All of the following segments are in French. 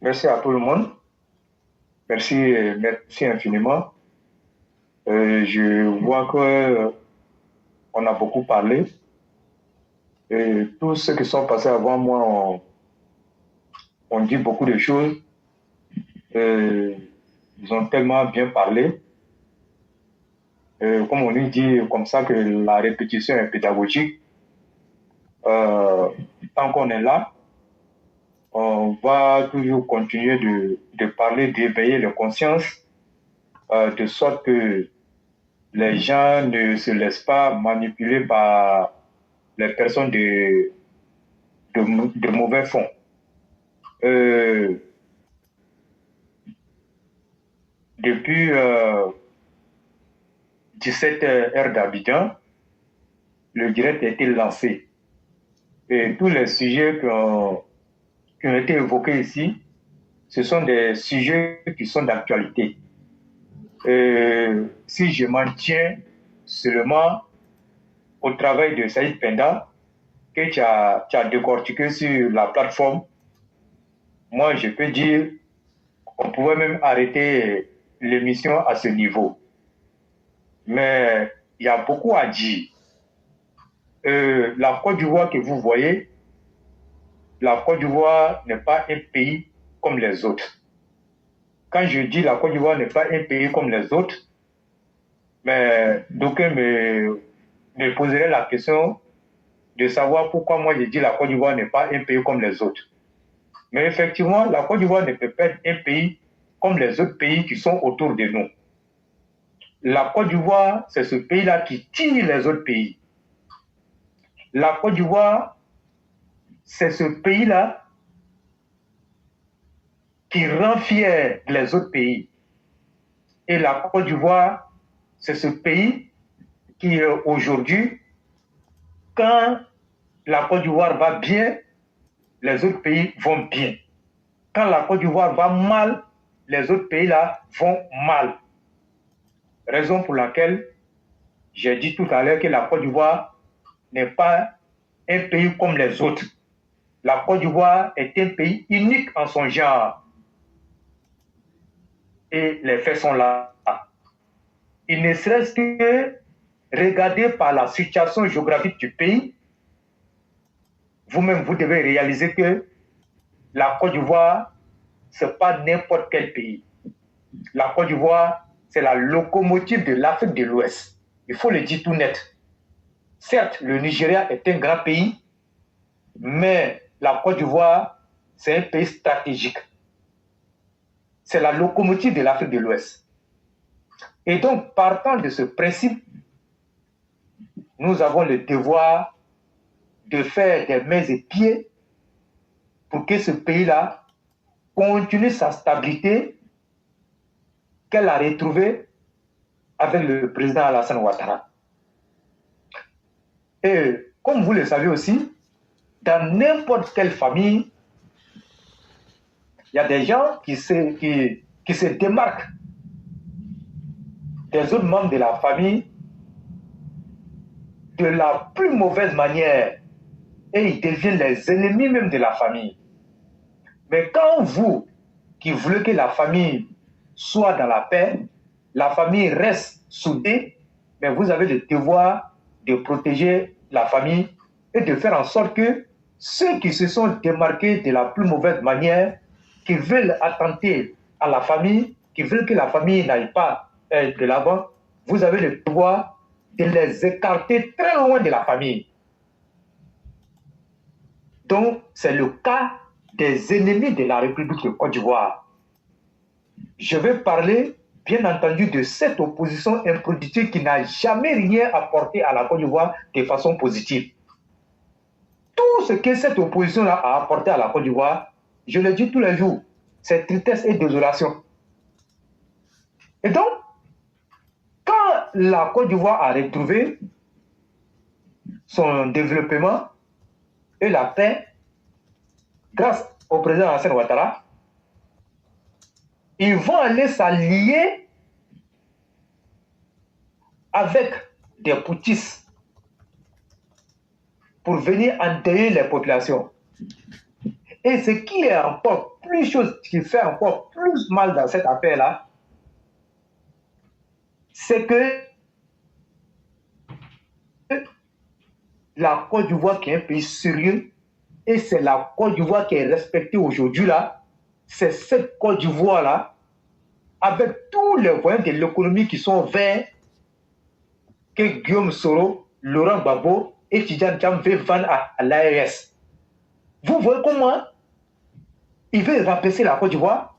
Merci à tout le monde. Merci infiniment. Je vois que on a beaucoup parlé et tous ceux qui sont passés avant moi ont dit beaucoup de choses. Euh, Ils ont tellement bien parlé. Comme on dit comme ça que la répétition est pédagogique. Euh, Tant qu'on est là, on va toujours continuer de parler, d'éveiller les consciences, de sorte que les gens ne se laissent pas manipuler par les personnes de mauvais fonds. Euh, Depuis 17 heures d'Abidjan, le direct a été lancé. Et tous les sujets qui ont été évoqués ici, ce sont des sujets qui sont d'actualité. Si je m'en tiens seulement au travail de Saïd Penda, que tu as décortiqué sur la plateforme, moi je peux dire qu'on pouvait même arrêter l'émission à ce niveau. Mais il y a beaucoup à dire. La Côte d'Ivoire que vous voyez, la Côte d'Ivoire n'est pas un pays comme les autres. Quand je dis la Côte d'Ivoire n'est pas un pays comme les autres, mais d'aucuns me poseraient la question de savoir pourquoi moi je dis la Côte d'Ivoire n'est pas un pays comme les autres. Mais effectivement, la Côte d'Ivoire ne peut pas être un pays comme les autres pays qui sont autour de nous. La Côte d'Ivoire, c'est ce pays-là qui tire les autres pays. La Côte d'Ivoire, c'est ce pays-là qui rend fier les autres pays. Et la Côte d'Ivoire, c'est ce pays qui, aujourd'hui, quand la Côte d'Ivoire va bien, les autres pays vont bien. Quand la Côte d'Ivoire va mal, les autres pays-là vont mal. Raison pour laquelle j'ai dit tout à l'heure que la Côte d'Ivoire n'est pas un pays comme les autres. La Côte d'Ivoire est un pays unique en son genre. Et les faits sont là. Il ne serait-ce que regarder par la situation géographique du pays, vous-même, vous devez réaliser que la Côte d'Ivoire, ce n'est pas n'importe quel pays. La Côte d'Ivoire, c'est la locomotive de l'Afrique de l'Ouest. Il faut le dire tout net. Certes, le Nigeria est un grand pays, mais la Côte d'Ivoire, c'est un pays stratégique. C'est la locomotive de l'Afrique de l'Ouest. Et donc, partant de ce principe, nous avons le devoir de faire des mains et pieds pour que ce pays-là continue sa stabilité qu'elle a retrouvée avec le président Alassane Ouattara. Et comme vous le savez aussi, dans n'importe quelle famille, il y a des gens qui se démarquent des autres membres de la famille de la plus mauvaise manière et ils deviennent les ennemis même de la famille. Mais quand vous, qui voulez que la famille soit dans la paix, la famille reste soudée, mais vous avez le devoir de protéger la famille et de faire en sorte que ceux qui se sont démarqués de la plus mauvaise manière, qui veulent attenter à la famille, qui veulent que la famille n'aille pas de l'avant, vous avez le devoir de les écarter très loin de la famille. Donc, c'est le cas des ennemis de la République de Côte d'Ivoire. Je vais parler, bien entendu, de cette opposition improductive qui n'a jamais rien apporté à la Côte d'Ivoire de façon positive. Tout ce que cette opposition-là a apporté à la Côte d'Ivoire, je le dis tous les jours, c'est tristesse et désolation. Et donc, quand la Côte d'Ivoire a retrouvé son développement et la paix, grâce au président Alassane Ouattara, ils vont aller s'allier avec des putschistes pour venir endeuiller les populations. Et ce qui est encore plus chose qui fait encore plus mal dans cette affaire-là, c'est que la Côte d'Ivoire, qui est un pays sérieux, et c'est la Côte d'Ivoire qui est respectée aujourd'hui là, c'est cette Côte d'Ivoire là, avec tous les voyants de l'économie qui sont verts, que Guillaume Soro, Laurent Gbagbo et Tidjane Thiam veulent vendre à l'AES. Vous voyez comment ils veulent rabaisser la Côte d'Ivoire.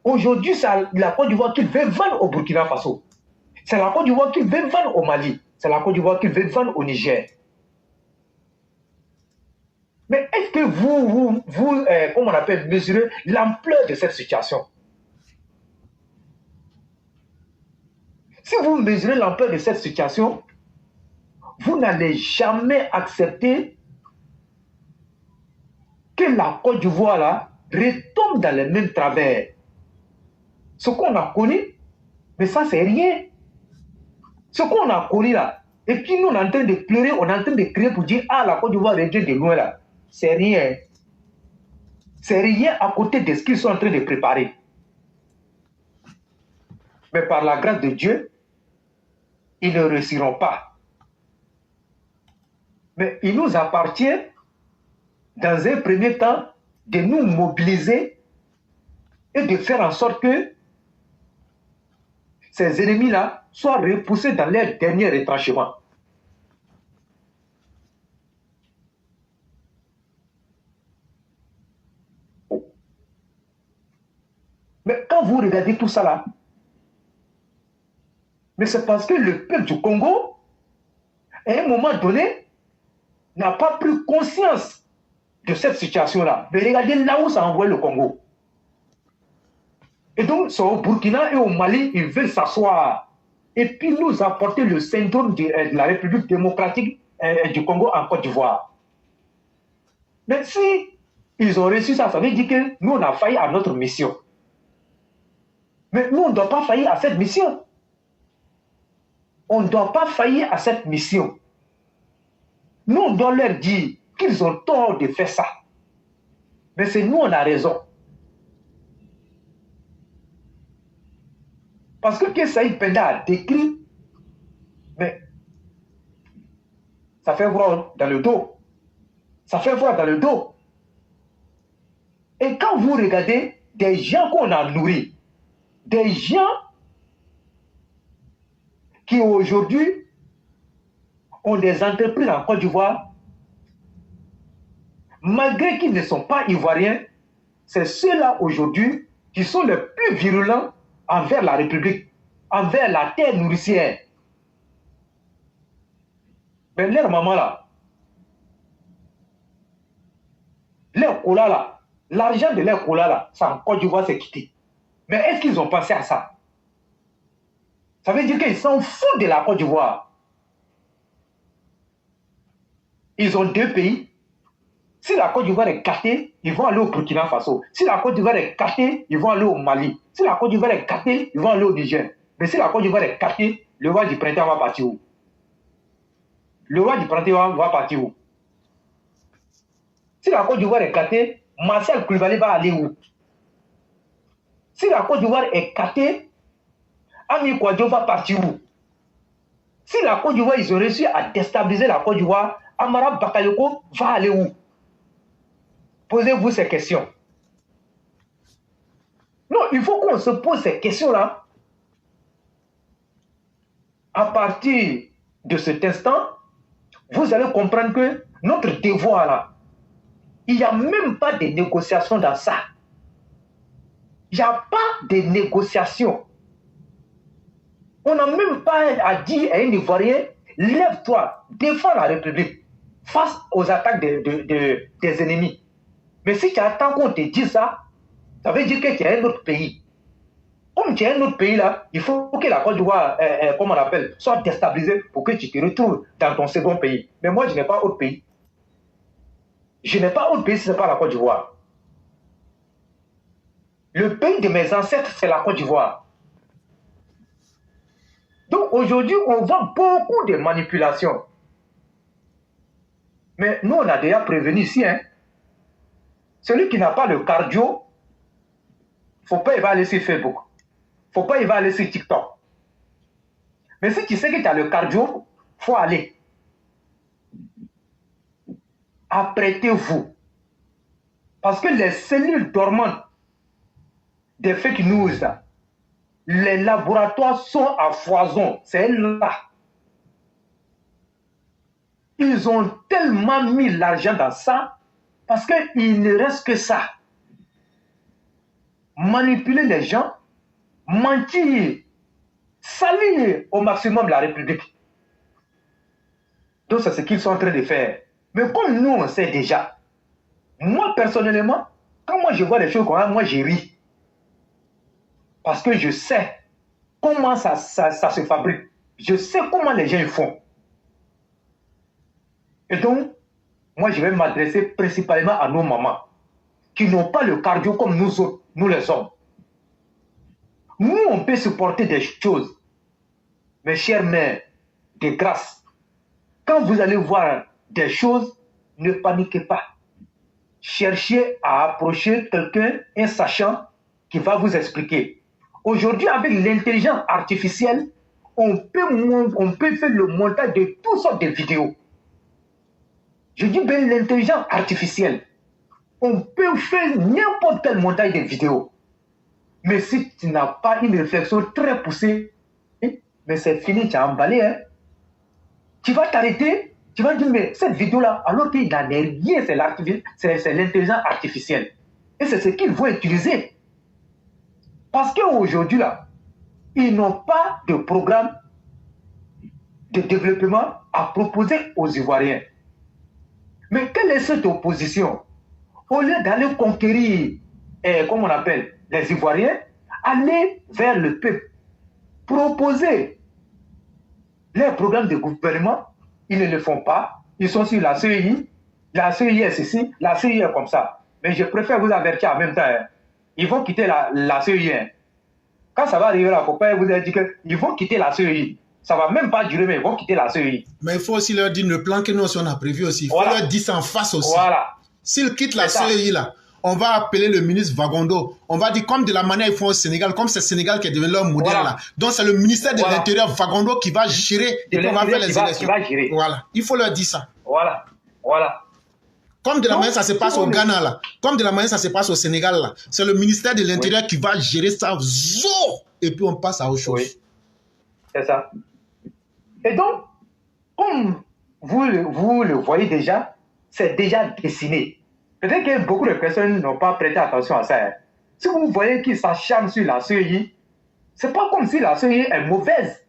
Aujourd'hui, c'est la Côte d'Ivoire qu'ils veulent vendre au Burkina Faso. C'est la Côte d'Ivoire qu'ils veulent vendre au Mali. C'est la Côte d'Ivoire qu'ils veulent vendre au Niger. Mais est-ce que vous comment on appelle, mesurez l'ampleur de cette situation? Si vous mesurez l'ampleur de cette situation, vous n'allez jamais accepter que la Côte d'Ivoire là retombe dans les mêmes travers. Ce qu'on a connu, mais ça c'est rien. Ce qu'on a connu là, et puis nous on est en train de pleurer, on est en train de crier pour dire ah la Côte d'Ivoire revient de loin là. C'est rien. C'est rien à côté de ce qu'ils sont en train de préparer. Mais par la grâce de Dieu, ils ne réussiront pas. Mais il nous appartient, dans un premier temps, de nous mobiliser et de faire en sorte que ces ennemis-là soient repoussés dans leur dernier retranchement. Mais quand vous regardez tout ça là, mais c'est parce que le peuple du Congo, à un moment donné, n'a pas pris conscience de cette situation-là. Mais regardez là où ça envoie le Congo. Et donc, c'est au Burkina et au Mali, ils veulent s'asseoir. Et puis nous apporter le syndrome de la République démocratique du Congo en Côte d'Ivoire. Mais si ils ont reçu ça, ça veut dire que nous, on a failli à notre mission. Mais nous, on ne doit pas faillir à cette mission. On ne doit pas faillir à cette mission. Nous, on doit leur dire qu'ils ont tort de faire ça. Mais c'est nous, on a raison. Parce que Saïd Penda a décrit, mais ça fait voir dans le dos. Ça fait voir dans le dos. Et quand vous regardez des gens qu'on a nourris, des gens qui aujourd'hui ont des entreprises en Côte d'Ivoire, malgré qu'ils ne sont pas ivoiriens, c'est ceux-là aujourd'hui qui sont les plus virulents envers la République, envers la terre nourricière. Mais leur maman là, leur cola là, l'argent de leur cola là, ça en Côte d'Ivoire s'est quitté. Mais est-ce qu'ils ont pensé à ça? Ça veut dire qu'ils s'en foutent de la Côte d'Ivoire. Ils ont deux pays. Si la Côte d'Ivoire est gâtée, ils vont aller au Burkina Faso. Si la Côte d'Ivoire est gâtée, ils vont aller au Mali. Si la Côte d'Ivoire est gâtée, ils vont aller au Niger. Mais si la Côte d'Ivoire est gâtée, le roi du printemps va partir où? Le roi du printemps va partir où? Si la Côte d'Ivoire est gâtée, Marcel Koulibaly va aller où? Si la Côte d'Ivoire est gâtée, Ami Kouadio va partir où? Si la Côte d'Ivoire, ils ont réussi à déstabiliser la Côte d'Ivoire, Amara Bakayoko va aller où? Posez-vous ces questions. Non, il faut qu'on se pose ces questions-là. À partir de cet instant, vous allez comprendre que notre devoir là, il n'y a même pas de négociation dans ça. Il n'y a pas de négociation. On n'a même pas à dire à un Ivoirien, lève-toi, défends la République face aux attaques des ennemis. Mais si tu attends qu'on te dise ça, ça veut dire que tu es un autre pays. Comme tu es un autre pays là, il faut que la Côte d'Ivoire, comme on l'appelle, soit déstabilisée pour que tu te retrouves dans ton second pays. Mais moi, je n'ai pas autre pays. Je n'ai pas autre pays si ce n'est pas la Côte d'Ivoire. Le pays de mes ancêtres, c'est la Côte d'Ivoire. Donc aujourd'hui, on voit beaucoup de manipulations. Mais nous, on a déjà prévenu ici. Hein. Celui qui n'a pas le cardio, faut pas, il va aller sur Facebook. Faut pas, il va aller sur TikTok. Mais si tu sais que tu as le cardio, faut aller. Apprêtez-vous. Parce que les cellules dormantes des fake news, là, les laboratoires sont à foison. C'est là. Ils ont tellement mis l'argent dans ça parce qu'il ne reste que ça. Manipuler les gens, mentir, salir au maximum la République. Donc c'est ce qu'ils sont en train de faire. Mais comme nous on sait déjà, moi personnellement, quand moi je vois les choses comme ça, moi je ris. Parce que je sais comment ça se fabrique. Je sais comment les gens font. Et donc, moi je vais m'adresser principalement à nos mamans qui n'ont pas le cardio comme nous autres, nous les hommes. Nous, on peut supporter des choses. Mes chères mères, de grâce, quand vous allez voir des choses, ne paniquez pas. Cherchez à approcher quelqu'un, un sachant, qui va vous expliquer. Aujourd'hui, avec l'intelligence artificielle, on peut faire le montage de toutes sortes de vidéos. Je dis bien l'intelligence artificielle. On peut faire n'importe quel montage de vidéos. Mais si tu n'as pas une réflexion très poussée, mais c'est fini, tu as emballé. Hein? Tu vas t'arrêter, tu vas dire, mais cette vidéo-là, alors qu'il n'en est rien, c'est l'intelligence artificielle. Et c'est ce qu'ils vont utiliser. Parce qu'aujourd'hui, là, ils n'ont pas de programme de développement à proposer aux Ivoiriens. Mais quelle est cette opposition? Au lieu d'aller conquérir, comme on appelle, les Ivoiriens, aller vers le peuple, proposer les programmes de gouvernement, ils ne le font pas. Ils sont sur la CEI est ceci, la CEI est comme ça. Mais je préfère vous avertir en même temps, hein. Ils vont quitter la CEI. Hein. Quand ça va arriver là, il faut pas vous dire qu'ils vont quitter la CEI. Ça ne va même pas durer, mais ils vont quitter la CEI. Mais il faut aussi leur dire le plan que nous on a prévu aussi. Il faut leur dire ça en face aussi. Voilà. S'ils quittent la CEI là, on va appeler le ministre Vagondo. On va dire comme de la manière ils font au Sénégal, comme c'est le Sénégal qui est devenu leur modèle là. Donc c'est le ministère de l'Intérieur Vagondo qui va gérer et puis on va faire les élections. Voilà. Il faut leur dire ça. Voilà. Voilà. Comme de la manière ça se passe au Ghana là, comme de la manière ça se passe au Sénégal là, c'est le ministère de l'Intérieur qui va gérer ça. Et puis on passe à autre chose. Oui. C'est ça. Et donc, comme vous le voyez déjà, c'est déjà dessiné. Peut-être que beaucoup de personnes n'ont pas prêté attention à ça. Hein. Si vous voyez qu'ils s'acharnent sur la CEI, c'est pas comme si la CEI est mauvaise.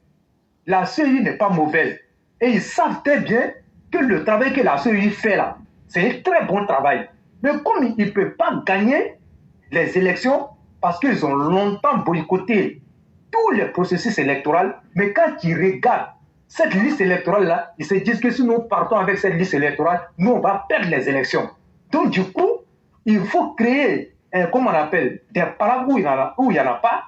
La CEI n'est pas mauvaise. Et ils savent très bien que le travail que la CEI fait là, c'est un très bon travail. Mais comme ils ne peuvent pas gagner les élections parce qu'ils ont longtemps boycotté tous les processus électoraux, mais quand ils regardent cette liste électorale-là, ils se disent que si nous partons avec cette liste électorale, nous, on va perdre les élections. Donc, du coup, il faut créer, comment on appelle, des paragraphes où il n'y en a pas,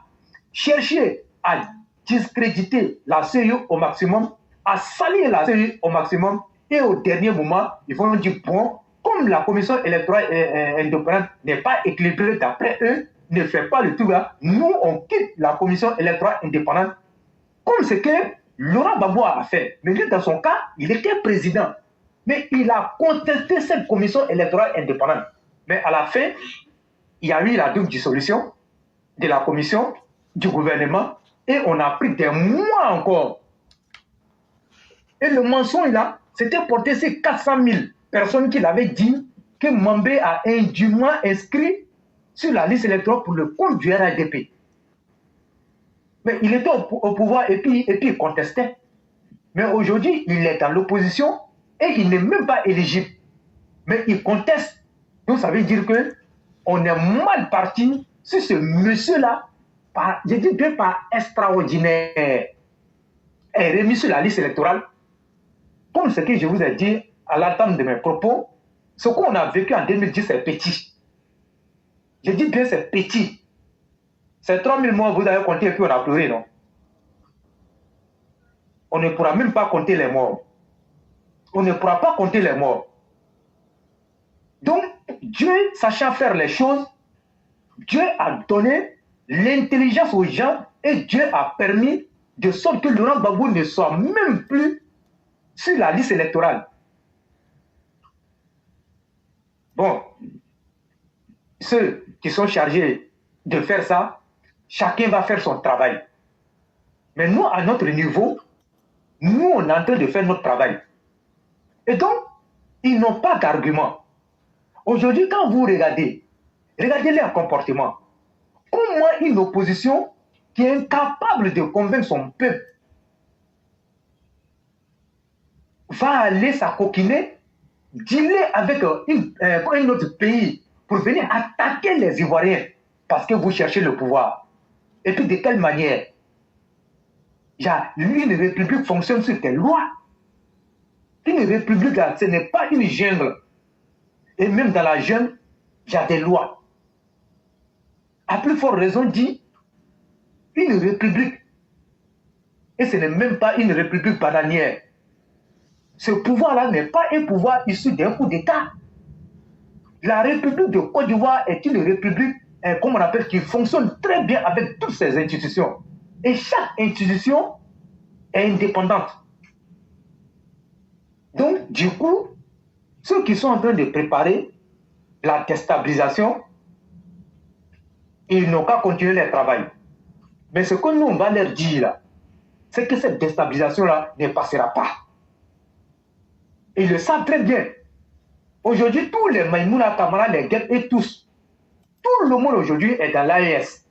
chercher à discréditer la CEI au maximum, à salir la CEI au maximum, et au dernier moment, ils vont dire, bon, comme la commission électorale indépendante n'est pas équilibrée d'après eux, ne fait pas le tout là, nous, on quitte la commission électorale indépendante, comme ce que Laurent Gbagbo a fait. Mais lui, dans son cas, il était président. Mais il a contesté cette commission électorale indépendante. Mais à la fin, il y a eu la double dissolution de la commission, du gouvernement, et on a pris des mois encore. Et le mensonge là, c'était porté sur 400 000 personnes qui l'avaient dit que Mambé a indûment inscrit sur la liste électorale pour le compte du RADP. Mais il était au pouvoir et puis il contestait. Mais aujourd'hui, il est dans l'opposition et il n'est même pas éligible. Mais il conteste. Donc ça veut dire qu'on est mal parti sur ce monsieur-là, je dis bien par extraordinaire, est remis sur la liste électorale. Comme ce que je vous ai dit à l'attente de mes propos, ce qu'on a vécu en 2010, c'est petit. Je dis bien c'est petit. C'est 3000 morts, vous avez compté et puis on a pleuré, non? On ne pourra même pas compter les morts. On ne pourra pas compter les morts. Donc, Dieu, sachant faire les choses, Dieu a donné l'intelligence aux gens et Dieu a permis de sorte que Laurent Gbagbo ne soit même plus sur la liste électorale. Bon, ceux qui sont chargés de faire ça, chacun va faire son travail. Mais nous, à notre niveau, nous, on est en train de faire notre travail. Et donc, ils n'ont pas d'argument. Aujourd'hui, quand vous regardez leur comportement. Comment une opposition qui est incapable de convaincre son peuple va aller s'acoquiner, dealer avec un autre pays pour venir attaquer les Ivoiriens parce que vous cherchez le pouvoir. Et puis de quelle manière? Une république fonctionne sur des lois. Une république, ce n'est pas une jungle. Et même dans la jungle, il y a des lois. À plus forte raison dit, une république. Et ce n'est même pas une république bananière. Ce pouvoir-là n'est pas un pouvoir issu d'un coup d'État. La République de Côte d'Ivoire est une république, comme on appelle, qui fonctionne très bien avec toutes ses institutions. Et chaque institution est indépendante. Donc, du coup, ceux qui sont en train de préparer la déstabilisation, ils n'ont qu'à continuer leur travail. Mais ce que nous, on va leur dire là, c'est que cette déstabilisation-là ne passera pas. Ils le savent très bien. Aujourd'hui, tous les Maïmouna Kamara, les Gueps et tous, tout le monde aujourd'hui est dans l'AES.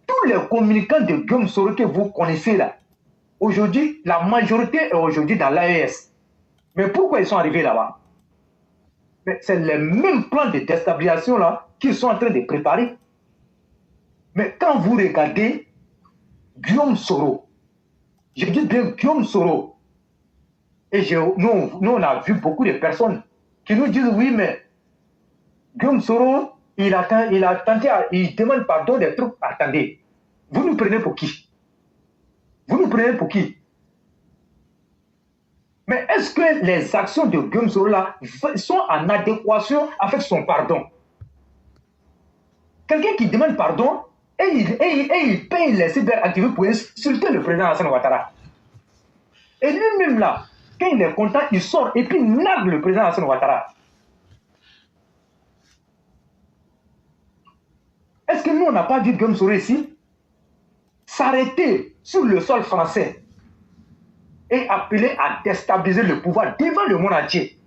Tous les communicants de Guillaume Soro que vous connaissez là, aujourd'hui, la majorité est aujourd'hui dans l'AES. Mais pourquoi ils sont arrivés là-bas? C'est le même plan de déstabilisation là qu'ils sont en train de préparer. Mais quand vous regardez Guillaume Soro, je dis bien Guillaume Soro, et nous, on a vu beaucoup de personnes qui nous disent oui, mais Guillaume Soro, il demande pardon des trucs. Attendez, vous nous prenez pour qui? Vous nous prenez pour qui? Mais est-ce que les actions de Guillaume Soro là sont en adéquation avec son pardon? Quelqu'un qui demande pardon et il paye les cyberactivistes pour insulter le président Alassane Ouattara. Et lui-même là, quand il est content, il sort et puis il nargue le président Alassane Ouattara. Est-ce que nous, on n'a pas vu Guillaume Soro ici s'arrêter sur le sol français et appeler à déstabiliser le pouvoir devant le monde entier?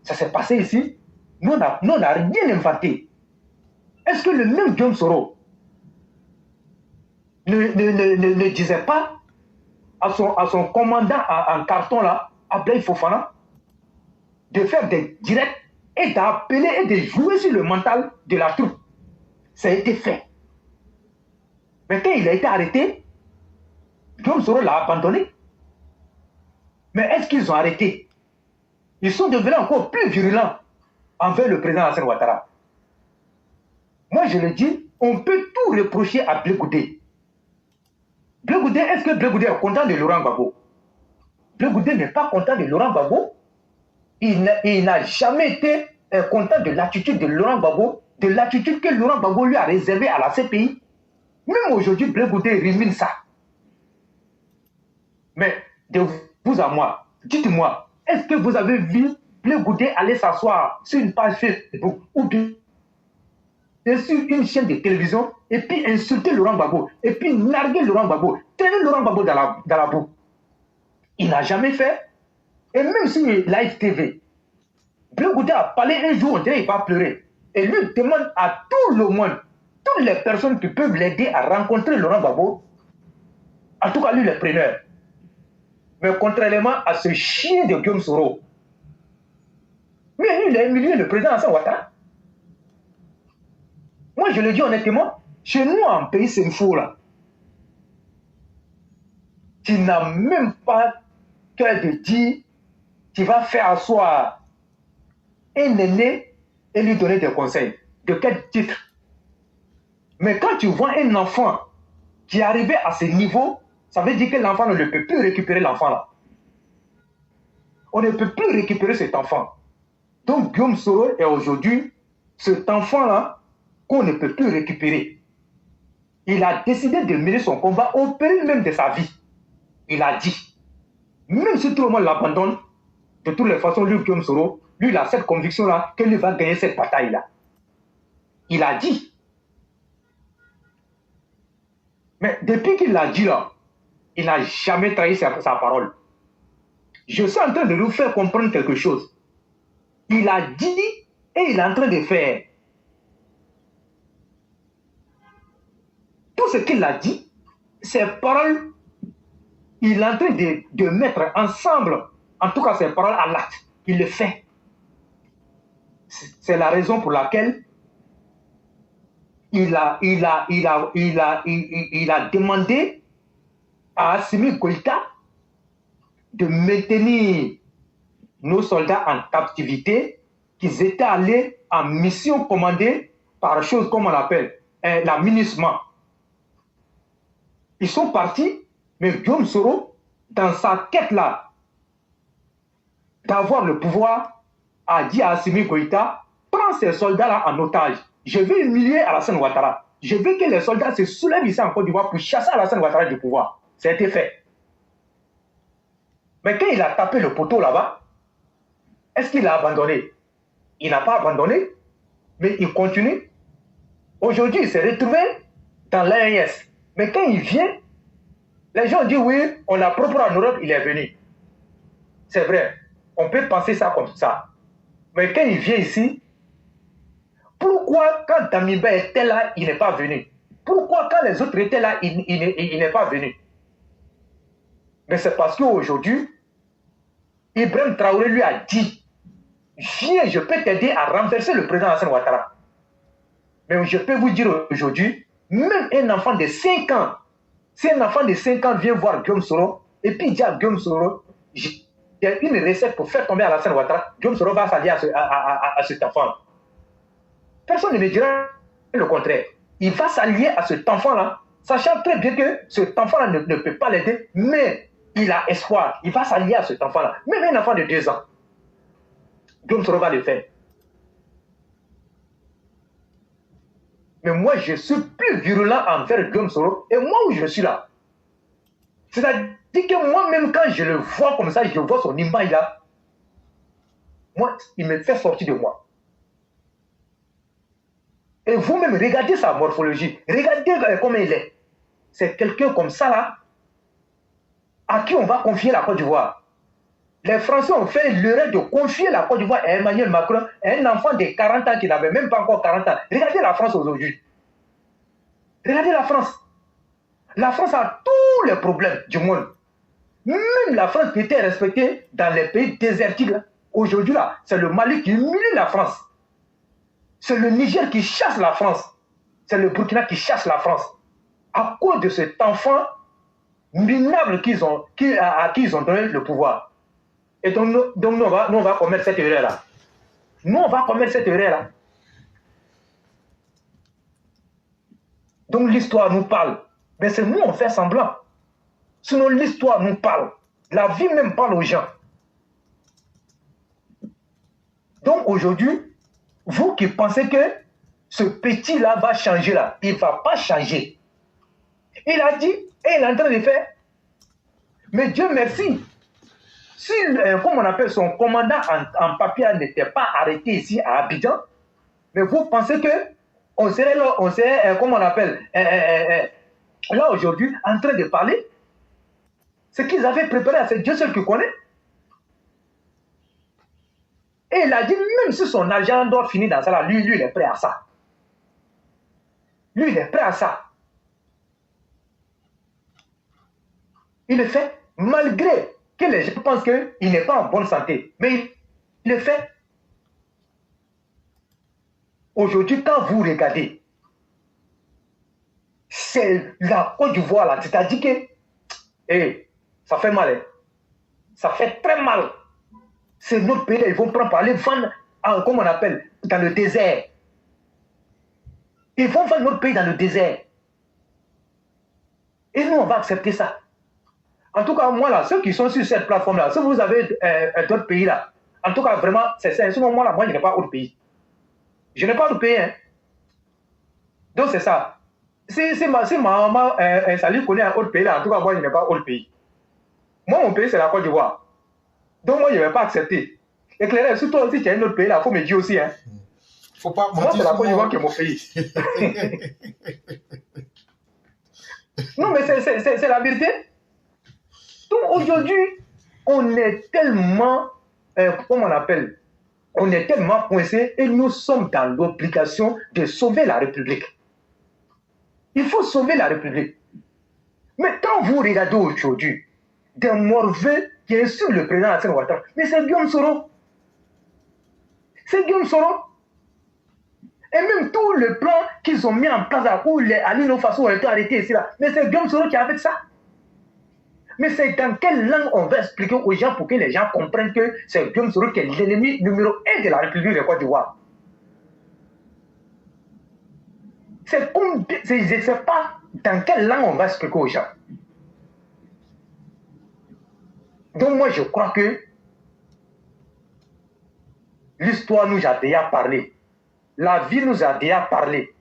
Ça s'est passé ici. Nous, on n'a rien inventé. Est-ce que le même Guillaume Soro ne disait pas à son commandant en carton là, Ablaye Fofana, de faire des directs et d'appeler et de jouer sur le mental de la troupe? Ça a été fait. Mais quand il a été arrêté, Guillaume Soro l'a abandonné. Mais est-ce qu'ils ont arrêté? Ils sont devenus encore plus virulents envers le président Alassane Ouattara. Moi, je le dis, on peut tout reprocher à Blé Goudé. Blé Goudé, est-ce que Blé Goudé est content de Laurent Gbagbo? Blé Goudé n'est pas content de Laurent Gbagbo. Il n'a jamais été content de l'attitude de Laurent Gbagbo, de l'attitude que Laurent Gbagbo lui a réservée à la CPI. Même aujourd'hui, Blé Goudé rumine ça. Mais de vous à moi, dites-moi, est-ce que vous avez vu Blé Goudé aller s'asseoir sur une page Facebook ou bien sur une chaîne de télévision et puis insulter Laurent Gbagbo et puis narguer Laurent Gbagbo, traîner Laurent Gbagbo dans la boue? Il n'a jamais fait. Et même sur Live TV, Blé Goudé a parlé un jour, on dirait qu'il va pleurer. Et lui demande à tout le monde, toutes les personnes qui peuvent l'aider à rencontrer Laurent Gbagbo, en tout cas lui le preneur. Mais contrairement à ce chien de Guillaume Soro, mais il a humilié le président Alassane Ouattara. Moi, je le dis honnêtement, chez nous, en pays Senfo, là, tu n'as même pas cœur de dire, tu vas faire asseoir un aîné et lui donner des conseils. De quel titre? Mais quand tu vois un enfant qui est arrivé à ce niveau, ça veut dire que l'enfant ne peut plus récupérer l'enfant là. On ne peut plus récupérer cet enfant. Donc Guillaume Soro est aujourd'hui cet enfant-là qu'on ne peut plus récupérer. Il a décidé de mener son combat au péril même de sa vie. Il a dit, même si tout le monde l'abandonne, de toutes les façons, lui, Guillaume Soro, lui, il a cette conviction-là que lui va gagner cette bataille-là. Il a dit. Mais depuis qu'il l'a dit là, il n'a jamais trahi sa parole. Je suis en train de nous faire comprendre quelque chose. Il a dit et il est en train de faire. Tout ce qu'il a dit, ces paroles, il est en train de mettre ensemble, en tout cas ces paroles à l'acte. Il le fait. C'est la raison pour laquelle il a demandé à Assimi Goïta de maintenir nos soldats en captivité, qu'ils étaient allés en mission commandée par chose comme on appelle la MINUSMA. Ils sont partis, mais Guillaume Soro, dans sa quête-là, d'avoir le pouvoir, a dit à Assimi Goïta, prends ces soldats-là en otage. Je vais humilier Alassane Ouattara. Je veux que les soldats se soulèvent ici en Côte d'Ivoire pour chasser Alassane Ouattara du pouvoir. Ça a été fait. Mais quand il a tapé le poteau là-bas, est-ce qu'il a abandonné? Il n'a pas abandonné, mais il continue. Aujourd'hui, il s'est retrouvé dans l'AES. Mais quand il vient, les gens disent oui, on l'a propre en Europe, il est venu. C'est vrai, on peut penser ça comme ça. Mais quand il vient ici, pourquoi quand Damiba était là, il n'est pas venu? Pourquoi quand les autres étaient là, il n'est pas venu? Mais c'est parce qu'aujourd'hui, Ibrahim Traoré lui a dit, viens, je peux t'aider à renverser le président Alassane Ouattara. Mais je peux vous dire aujourd'hui, même un enfant de 5 ans, si un enfant de 5 ans vient voir Guillaume Soro, et puis il dit à Guillaume Soro, il y a une recette pour faire tomber Alassane Ouattara, Guillaume Soro va s'allier à cet enfant. Personne ne me dira le contraire. Il va s'allier à cet enfant-là, sachant très bien que cet enfant-là ne peut pas l'aider, mais il a espoir. Il va s'allier à cet enfant-là. Même un enfant de 2 ans. Guillaume Soro va le faire. Mais moi, je suis plus virulent envers Guillaume Soro. Et moi où je suis là. C'est-à-dire que moi-même, quand je le vois comme ça, je vois son image là, moi, il me fait sortir de moi. Et vous-même, regardez sa morphologie. Regardez comment il est. C'est quelqu'un comme ça là, à qui on va confier la Côte d'Ivoire. Les Français ont fait l'erreur de confier la Côte d'Ivoire à Emmanuel Macron, un enfant de 40 ans qui n'avait même pas encore 40 ans. Regardez la France aujourd'hui. Regardez la France. La France a tous les problèmes du monde. Même la France qui était respectée dans les pays désertiques, aujourd'hui là, c'est le Mali qui humilie la France. C'est le Niger qui chasse la France. C'est le Burkina qui chasse la France. À cause de cet enfant minable à qui ils ont donné le pouvoir. Et donc, nous, on va commettre cette erreur-là. Nous, on va commettre cette erreur-là. Donc, l'histoire nous parle. Mais c'est nous, on fait semblant. Sinon, l'histoire nous parle. La vie même parle aux gens. Donc, aujourd'hui, vous qui pensez que ce petit-là va changer là, il ne va pas changer. Il a dit, et il est en train de faire. Mais Dieu merci. Si, comme on appelle son commandant en papier n'était pas arrêté ici à Abidjan, mais vous pensez que on serait là, comme on appelle, là aujourd'hui, en train de parler, ce qu'ils avaient préparé, c'est Dieu seul qui connaît. Et il a dit, même si son argent doit finir dans ça, là, lui, il est prêt à ça. Lui, il est prêt à ça. Il le fait malgré que les gens pensent qu'il n'est pas en bonne santé. Mais il le fait. Aujourd'hui, quand vous regardez, c'est la Côte d'Ivoire là, c'est-à-dire que ça fait mal. Hein. Ça fait très mal. C'est notre pays, ils vont prendre par les vendre, comme on appelle, dans le désert. Ils vont vendre notre pays dans le désert. Et nous, on va accepter ça. En tout cas, moi là, ceux qui sont sur cette plateforme-là, si vous avez d'autres pays là, En tout cas, vraiment, c'est à ce moment-là, moi, je n'ai pas autre pays. Je n'ai pas autre pays. Hein. Donc, c'est ça. Si ma maman, Sali connaît un autre pays, là, en tout cas, moi, je n'ai pas autre pays. Moi, mon pays, c'est la Côte d'Ivoire. Donc, moi, je ne vais pas accepter. Éclairé, surtout si tu as un autre pays, là, il faut me dire aussi. Hein. Faut pas moi, c'est la Côte d'Ivoire qui est mon pays. Non, mais c'est la vérité. Donc, aujourd'hui, on est tellement, comment on appelle, on est tellement coincés et nous sommes dans l'obligation de sauver la République. Il faut sauver la République. Mais quand vous regardez aujourd'hui, des morveux qui insultent le président Alassane Ouattara, mais c'est Guillaume Soro. C'est Guillaume Soro. Et même tout le plan qu'ils ont mis en place là, où les Alino Faso ont été arrêtés ici là, mais c'est Guillaume Soro qui a fait ça. Mais c'est dans quelle langue on va expliquer aux gens pour que les gens comprennent que c'est Guillaume Soro qui est l'ennemi numéro 1 de la République de Côte d'Ivoire. C'est comme, je ne sais pas dans quelle langue on va expliquer aux gens. Donc moi je crois que l'histoire nous a déjà parlé. La vie nous a déjà parlé.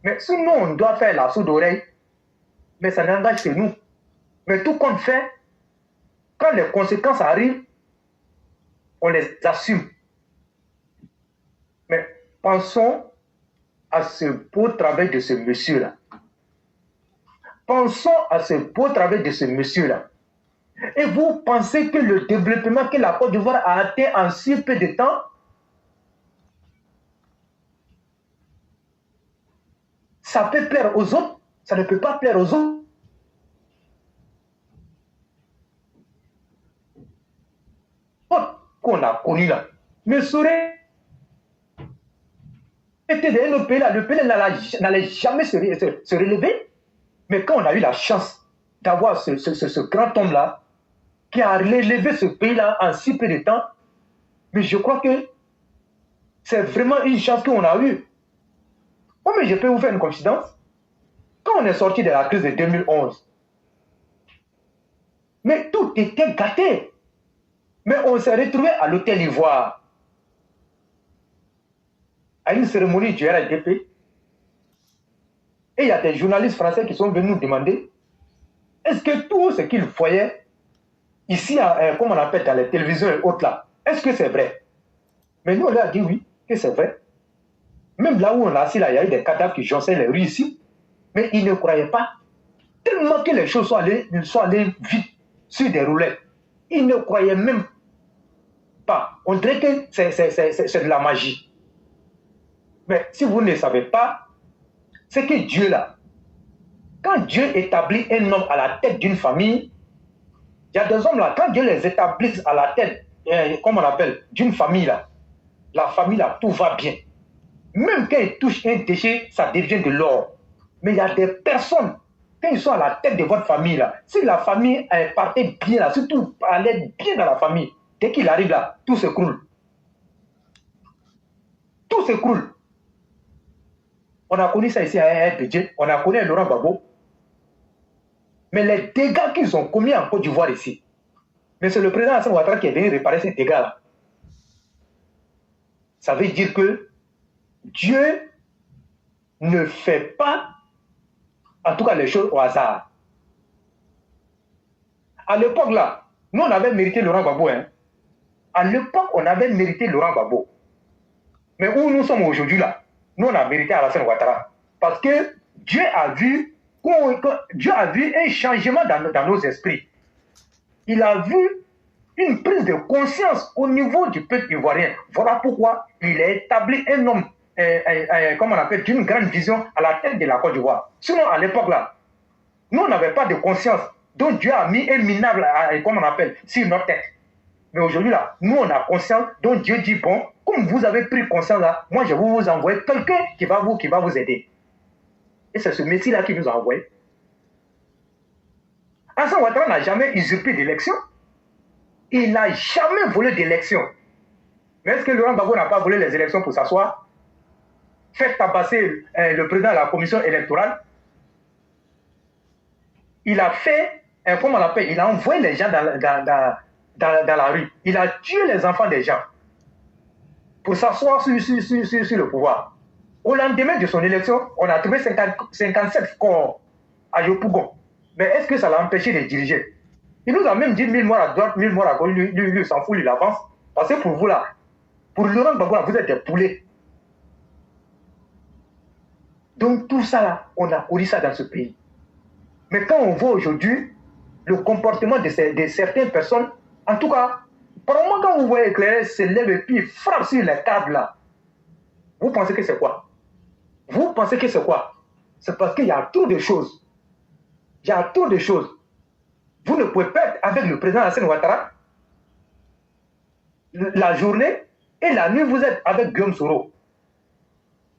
Mais sinon on doit faire la sourde oreille, mais ça n'engage que nous. Mais tout qu'on fait, quand les conséquences arrivent, on les assume. Mais pensons à ce beau travail de ce monsieur-là. Pensons à ce beau travail de ce monsieur-là. Et vous pensez que le développement que la Côte d'Ivoire a atteint en si peu de temps, ça peut plaire aux autres, ça ne peut pas plaire aux autres. Qu'on a connu là, ne saurait être dans notre pays là, le pays n'allait jamais se relever. Mais quand on a eu la chance d'avoir ce grand homme là, qui a relevé ce pays là en si peu de temps, mais je crois que c'est vraiment une chance qu'on a eue. Oh, mais je peux vous faire une confidence. Quand on est sorti de la crise de 2011, mais tout était gâté. Mais on s'est retrouvé à l'hôtel Ivoire, à une cérémonie du RDP. Et il y a des journalistes français qui sont venus nous demander est-ce que tout ce qu'ils voyaient ici, comme on appelle dans les télévisions et autres là, est-ce que c'est vrai? Mais nous, on leur a dit oui, que c'est vrai. Même là où on a assis là, il y a eu des cadavres qui jonchaient les rues ici. Mais ils ne croyaient pas. Tellement que les choses sont allées vite sur des roulettes. Ils ne croyaient même pas. On dirait que c'est de la magie. Mais si vous ne savez pas, c'est que Dieu là, quand Dieu établit un homme à la tête d'une famille, il y a des hommes là, quand Dieu les établit à la tête, comme on appelle, d'une famille là, la famille là, tout va bien. Même quand ils touchent un déchet, ça devient de l'or. Mais il y a des personnes, quand ils sont à la tête de votre famille là, si la famille partait bien là, si tout allait bien dans la famille, dès qu'il arrive là, tout s'écroule. Tout s'écroule. On a connu ça ici à RPG, on a connu Laurent Gbagbo. Mais les dégâts qu'ils ont commis en Côte d'Ivoire ici, mais c'est le président Alassane Ouattara qui est venu réparer ces dégâts-là. Ça veut dire que Dieu ne fait pas, en tout cas, les choses au hasard. À l'époque là, nous on avait mérité Laurent Gbagbo. Hein. À l'époque, on avait mérité Laurent Gbagbo. Mais où nous sommes aujourd'hui là, nous on a mérité Alassane Ouattara. Parce que Dieu a vu un changement dans nos esprits. Il a vu une prise de conscience au niveau du peuple ivoirien. Voilà pourquoi il a établi un homme, comme on appelle, d'une grande vision à la tête de la Côte d'Ivoire. Sinon, à l'époque là, nous on n'avait pas de conscience. Donc Dieu a mis un minable, comme on appelle, sur notre tête. Mais aujourd'hui là, nous on a conscience. Donc Dieu dit bon, comme vous avez pris conscience là, moi je vais vous envoyer quelqu'un qui va vous aider. Et c'est ce Messie là qui nous a envoyé. Alassane Ouattara n'a jamais usurpé d'élection. Il n'a jamais volé d'élection. Mais est-ce que Laurent Gbagbo n'a pas volé les élections pour s'asseoir? Faire tabasser le président de la commission électorale. Il a fait, comment on l'appelle, il a envoyé les gens dans la rue. Il a tué les enfants des gens pour s'asseoir sur le pouvoir. Au lendemain de son élection, on a trouvé 57 corps à Yopougon. Mais est-ce que ça l'a empêché de diriger? Il nous a même dit 1000 morts à droite, 1000 morts à gauche, lui s'en fout, il avance. Parce que pour vous là, pour Laurent Gbagbo, vous êtes des poulets. Donc tout ça là, on a connu ça dans ce pays. Mais quand on voit aujourd'hui le comportement de certaines personnes, en tout cas, probablement quand vous voyez Éclairé se lève et puis frappe sur les câbles là, vous pensez que c'est quoi? Vous pensez que c'est quoi? C'est parce qu'il y a trop de choses. Il y a trop de choses. Vous ne pouvez pas être avec le président Alassane Ouattara la journée et la nuit, vous êtes avec Guillaume Soro.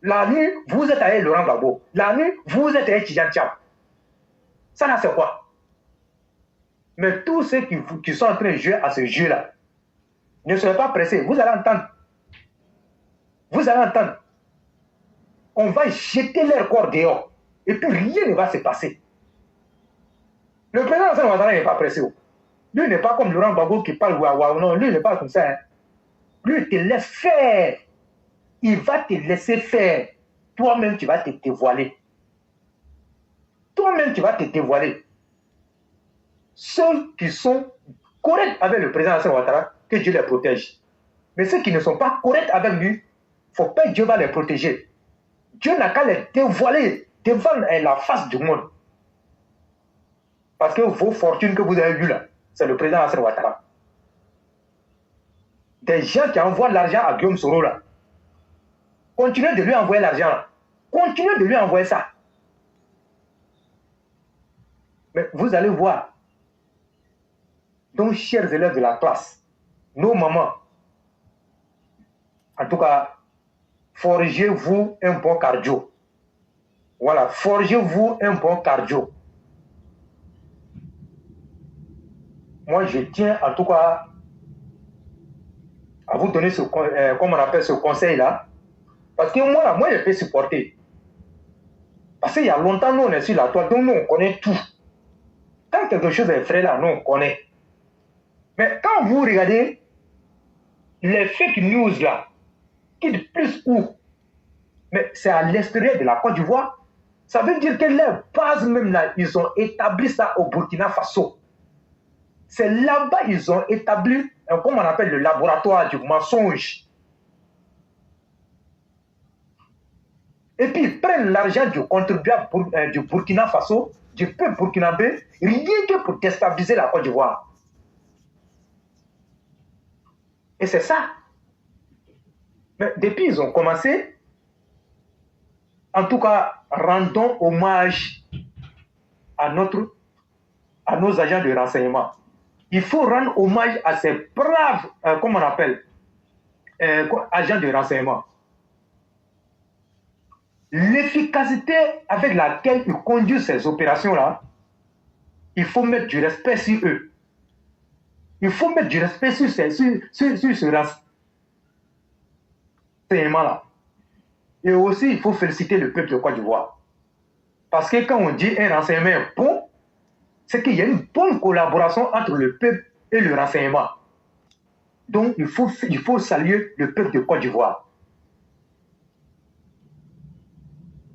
La nuit, vous êtes avec Laurent Gbagbo. La nuit, vous êtes avec Tidjane Thiam. Ça là, c'est quoi? Mais tous ceux qui sont en train de jouer à ce jeu-là, ne soyez pas pressés. Vous allez entendre. Vous allez entendre. On va jeter leur corps dehors. Et puis rien ne va se passer. Le président Alassane Ouattara n'est pas pressé. Lui n'est pas comme Laurent Gbagbo qui parle waouh. Non, lui n'est pas comme ça. Hein. Lui, il te laisse faire. Il va te laisser faire. Toi-même, tu vas te dévoiler. Toi-même, tu vas te dévoiler. Ceux qui sont corrects avec le président Alassane Ouattara, que Dieu les protège. Mais ceux qui ne sont pas corrects avec lui, il ne faut pas que Dieu va les protéger. Dieu n'a qu'à les dévoiler devant la face du monde. Parce que vos fortunes que vous avez vues là, c'est le président Alassane Ouattara. Des gens qui envoient l'argent à Guillaume Soro là, continuez de lui envoyer l'argent là. Continuez de lui envoyer ça. Mais vous allez voir. Donc, chers élèves de la classe, nos mamans, en tout cas, forgez-vous un bon cardio. Voilà, forgez-vous un bon cardio. Moi, je tiens en tout cas à vous donner comment on appelle ce conseil-là. Parce que moi, je peux supporter. Parce qu'il y a longtemps, nous, on est sur la toile, donc nous, on connaît tout. Quand quelque chose est frais là, nous, on connaît. Mais quand vous regardez les fake news là, qui de plus où, mais c'est à l'extérieur de la Côte d'Ivoire, ça veut dire que les bases même là, ils ont établi ça au Burkina Faso. C'est là-bas ils ont établi, comme on appelle le laboratoire du mensonge. Et puis ils prennent l'argent du contribuable du Burkina Faso, du peuple burkinabé, rien que pour déstabiliser la Côte d'Ivoire. Et c'est ça. Mais depuis ils ont commencé, en tout cas, rendons hommage à nos agents de renseignement. Il faut rendre hommage à ces braves, comment on appelle, agents de renseignement. L'efficacité avec laquelle ils conduisent ces opérations-là, il faut mettre du respect sur eux. Il faut mettre du respect sur ce renseignement-là. Et aussi, il faut féliciter le peuple de Côte d'Ivoire. Parce que quand on dit un renseignement est bon, c'est qu'il y a une bonne collaboration entre le peuple et le renseignement. Donc, il faut saluer le peuple de Côte d'Ivoire.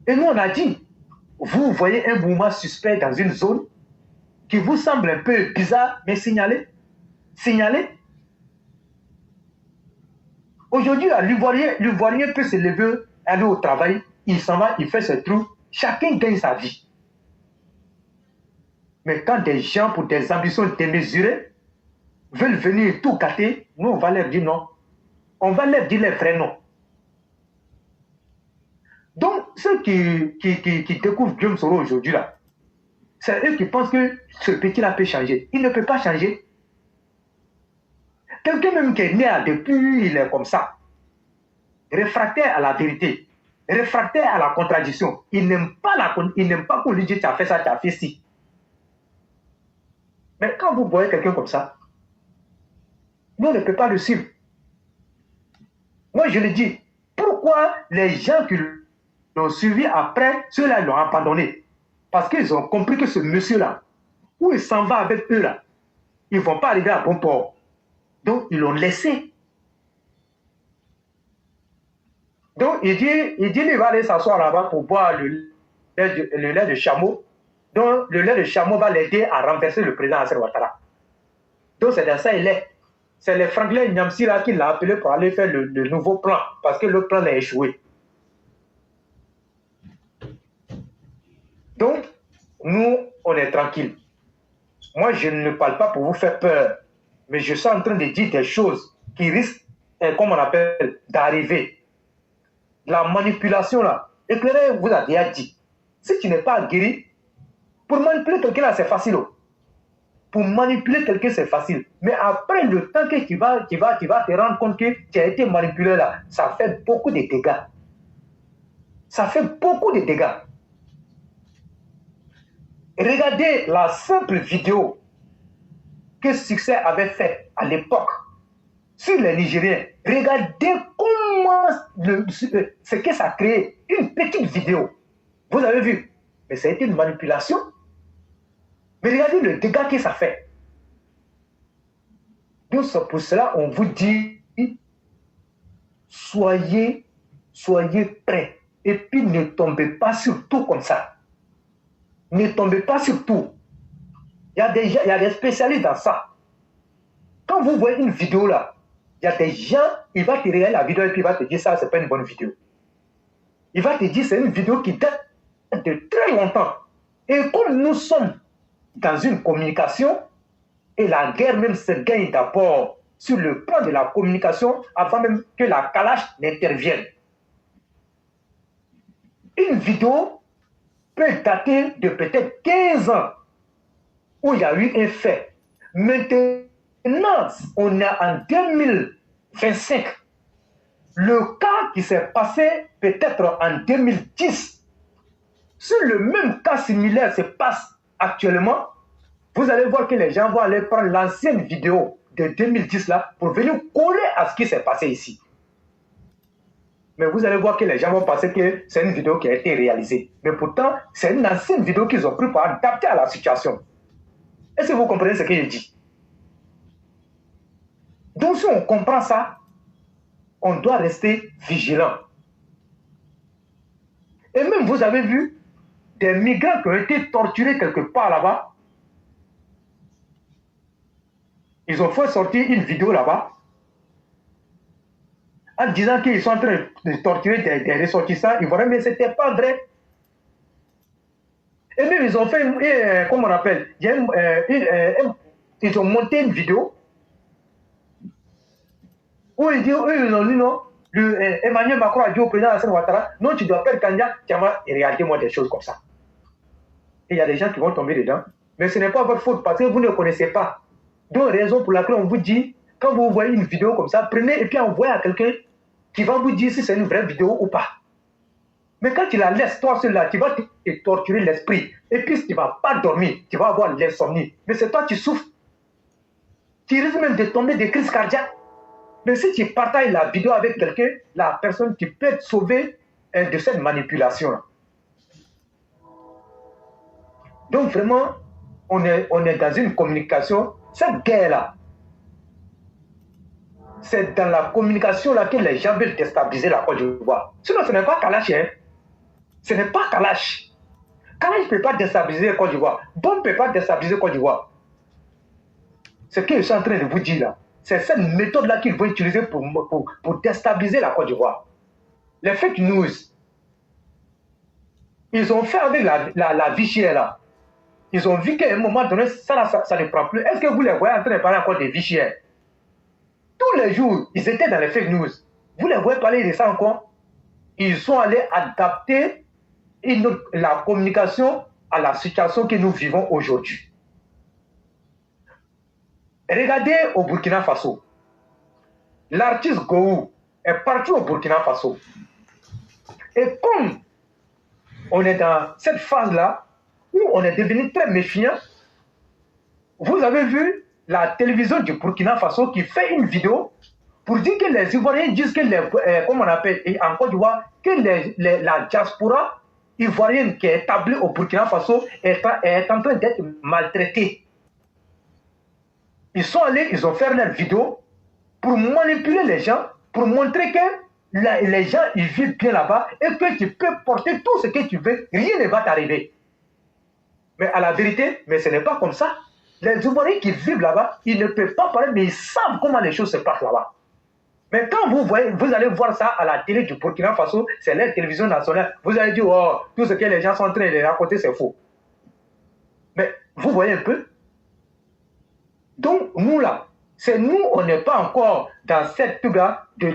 Et nous, on a dit, vous voyez un mouvement suspect dans une zone qui vous semble un peu bizarre, mais signalez. Aujourd'hui, l'Ivoirien peut se lever, aller au travail, il s'en va, il fait ses trous, chacun gagne sa vie. Mais quand des gens, pour des ambitions démesurées, veulent venir tout gâter, nous, on va leur dire non. On va leur dire les vrais noms. Donc, ceux qui découvrent Guillaume Soro aujourd'hui, là, c'est eux qui pensent que ce petit-là peut changer. Il ne peut pas changer. Quelqu'un même qui est né depuis, il est comme ça. Réfractaire à la vérité. Réfractaire à la contradiction. Il n'aime pas qu'on lui dise tu as fait ça, tu as fait ci. Mais quand vous voyez quelqu'un comme ça, nous, on ne peut pas le suivre. Moi, je le dis, pourquoi les gens qui l'ont suivi après, ceux-là l'ont abandonné? Parce qu'ils ont compris que ce monsieur-là, où il s'en va avec eux-là, ils ne vont pas arriver à bon port. Donc, ils l'ont laissé. Donc, il dit il va aller s'asseoir là-bas pour boire le lait de chameau. Donc, le lait de chameau va l'aider à renverser le président Hassan Ouattara. Donc, c'est dans ça il est. C'est le Franklin Nyamsi là qui l'a appelé pour aller faire le nouveau plan, parce que le plan a échoué. Donc, nous, on est tranquille. Moi, je ne parle pas pour vous faire peur, mais je suis en train de dire des choses qui risquent, comme on appelle, d'arriver. La manipulation là, Éclairé vous a déjà dit, si tu n'es pas guéri, pour manipuler quelqu'un là, c'est facile. Pour manipuler quelqu'un, c'est facile. Mais après le temps que tu vas te rendre compte que tu as été manipulé là, ça fait beaucoup de dégâts. Ça fait beaucoup de dégâts. Regardez la simple vidéo que Succès avait faite à l'époque sur les Nigériens. Regardez comment ce que ça a créé. Une petite vidéo. Vous avez vu? Mais ça a été une manipulation. Mais regardez le dégât que ça fait. Donc c'est pour cela on vous dit, soyez prêts. Et puis ne tombez pas sur tout comme ça. Ne tombez pas sur tout. Il y a des spécialistes dans ça. Quand vous voyez une vidéo là, il y a des gens, il va te regarder la vidéo et puis il va te dire ça, c'est pas une bonne vidéo. Il va te dire c'est une vidéo qui date de très longtemps. Et comme nous sommes dans une communication, et la guerre même se gagne d'abord sur le plan de la communication avant même que la Kalash n'intervienne. Une vidéo peut dater de peut-être 15 ans où il y a eu un fait. Maintenant, on est en 2025. Le cas qui s'est passé peut-être en 2010. Si le même cas similaire se passe actuellement, vous allez voir que les gens vont aller prendre l'ancienne vidéo de 2010 là pour venir coller à ce qui s'est passé ici. Mais vous allez voir que les gens vont penser que c'est une vidéo qui a été réalisée. Mais pourtant, c'est une ancienne vidéo qu'ils ont pris pour adapter à la situation. Est-ce que vous comprenez ce que je dis? Donc si on comprend ça, on doit rester vigilant. Et même vous avez vu des migrants qui ont été torturés quelque part là-bas. Ils ont fait sortir une vidéo là-bas en disant qu'ils sont en train de torturer des ressortissants ivoiriens, mais ce n'était pas vrai. Et même ils ont fait, comment on appelle, ils ont monté une vidéo où ils ont dit non, Emmanuel Macron a dit au président Hassan Ouattara, non, tu dois perdre Kanya, et regardez-moi des choses comme ça. Et il y a des gens qui vont tomber dedans, mais ce n'est pas votre faute parce que vous ne connaissez pas. Donc, raison pour laquelle on vous dit, quand vous voyez une vidéo comme ça, prenez et puis envoyez à quelqu'un qui va vous dire si c'est une vraie vidéo ou pas. Mais quand tu la laisses, toi, seul-là, tu vas te torturer l'esprit. Et puis, tu ne vas pas dormir, tu vas avoir l'insomnie. Mais c'est toi qui souffres. Tu risques même de tomber des crises cardiaques. Mais si tu partages la vidéo avec quelqu'un, la personne qui peut te sauver de cette manipulation-là. Donc, vraiment, on est dans une communication. Cette guerre-là, c'est dans la communication-là que les gens veulent déstabiliser la Côte d'Ivoire. Sinon, ce n'est pas Kalash. Hein? Ce n'est pas Kalash. Kalash ne peut pas déstabiliser la Côte d'Ivoire. Bon ne peut pas déstabiliser la Côte d'Ivoire. Ce que je suis en train de vous dire là, c'est cette méthode-là qu'ils vont utiliser pour déstabiliser la Côte d'Ivoire. Les fake news, ils ont fait avec la vie chère là. Ils ont vu qu'à un moment donné, ça ne prend plus. Est-ce que vous les voyez en train de parler encore des vie chères? Tous les jours, ils étaient dans les fake news. Vous les voyez parler de ça encore? Ils sont allés adapter la communication à la situation que nous vivons aujourd'hui. Regardez au Burkina Faso. L'artiste Gou est parti au Burkina Faso. Et comme on est dans cette phase-là, où on est devenu très méfiant, vous avez vu la télévision du Burkina Faso qui fait une vidéo pour dire que les Ivoiriens disent que, comme on appelle en Côte d'Ivoire, que la diaspora ivoirienne qui est établie au Burkina Faso est en train d'être maltraitée. Ils sont allés, ils ont fait leur vidéo pour manipuler les gens, pour montrer que les gens, ils vivent bien là-bas et que tu peux porter tout ce que tu veux, rien ne va t'arriver. Mais à la vérité, mais ce n'est pas comme ça. Les Ivoiriens qui vivent là-bas, ils ne peuvent pas parler, mais ils savent comment les choses se passent là-bas. Mais quand vous allez voir ça à la télé du Burkina Faso, c'est la télévision nationale, vous allez dire, oh, tout ce que les gens sont en train de raconter, c'est faux. Mais vous voyez un peu? Donc, nous là, c'est nous, on n'est pas encore dans cette truc-là de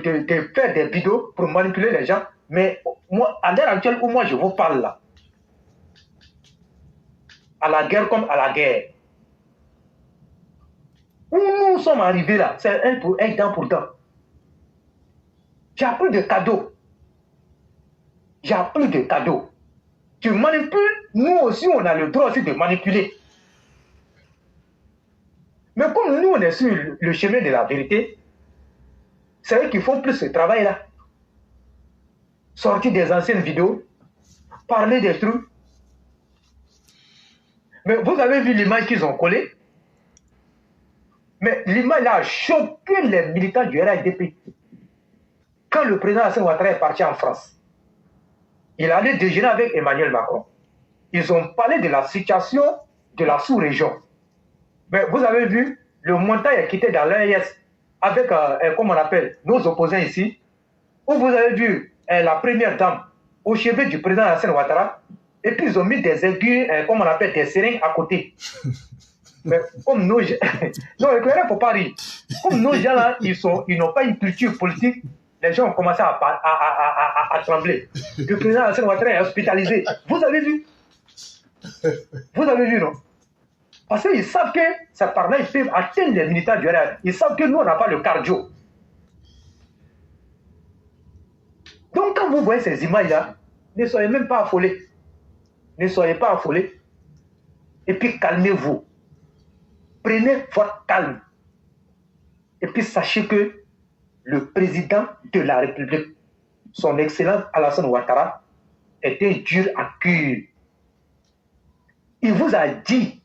faire des vidéos pour manipuler les gens. Mais moi, à l'heure actuelle où moi je vous parle là, à la guerre comme à la guerre, où nous sommes arrivés là, c'est un dent pour dent. J'ai plus de cadeaux. J'ai plus de cadeaux. Tu manipules, nous aussi on a le droit aussi de manipuler. Mais comme nous on est sur le chemin de la vérité, c'est eux qui font plus ce travail-là. Sortir des anciennes vidéos, parler des trucs. Mais vous avez vu l'image qu'ils ont collée? Mais l'image a choqué les militants du RHDP. Quand le président Hassan Ouattara est parti en France, il allait déjeuner avec Emmanuel Macron. Ils ont parlé de la situation de la sous-région. Mais vous avez vu le montant qui était dans l'AES avec, comme on appelle, nos opposants ici, où vous avez vu la première dame au chevet du président Hassan Ouattara, et puis ils ont mis des aiguilles, comme on appelle, des seringues à côté. Mais comme nos gens, non, il ne faut pas rire. Comme nos gens là, ils n'ont pas une culture politique, les gens ont commencé à trembler. Le président Hassan Ouattara est hospitalisé. Vous avez vu? Vous avez vu, non? Parce qu'ils savent que ça par là, ils peuvent atteindre les militants du RR. Ils savent que nous, on n'a pas le cardio. Donc, quand vous voyez ces images-là, ne soyez même pas affolés. Ne soyez pas affolés. Et puis, calmez-vous. Prenez votre calme. Et puis, sachez que le président de la République, son Excellence Alassane Ouattara, était dur à cuire. Il vous a dit,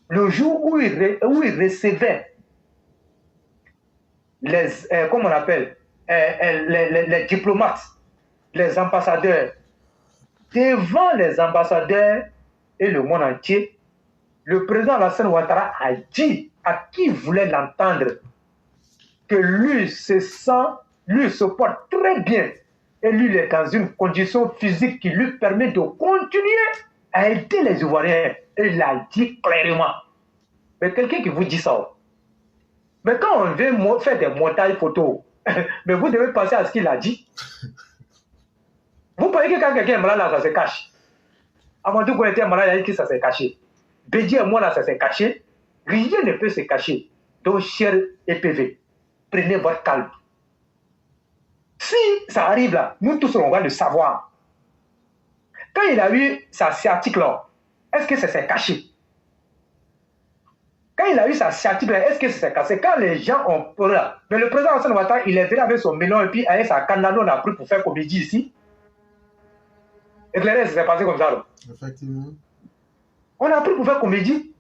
le jour où il recevait les, comment on appelle, les diplomates, les ambassadeurs, devant les ambassadeurs et le monde entier, le président Alassane Ouattara a dit à qui voulait l'entendre que lui se porte très bien et lui il est dans une condition physique qui lui permet de continuer à aider les Ivoiriens. Et il l'a dit clairement. Mais quelqu'un qui vous dit ça, mais quand on veut faire des montages photos, mais vous devez penser à ce qu'il a dit. Vous voyez que quand quelqu'un est malade là, ça se cache. Amadou quand il était malade, il a dit que ça s'est caché. Bédi et moi là, ça s'est caché. Rien ne peut se cacher. Donc, cher EPV, prenez votre calme. Si ça arrive là, nous tous on va le savoir. Quand il a eu sa sciatique là, est-ce que ça s'est caché? Quand il a eu sa sciatique là, est-ce que ça s'est caché? Quand les gens ont peur là, mais le président Hassan Ouattara, il est venu avec son melon et puis avec sa canne on a pris pour faire comédie ici. Éclairé, ça s'est passé comme ça là. Effectivement. On a pris pour faire comédie.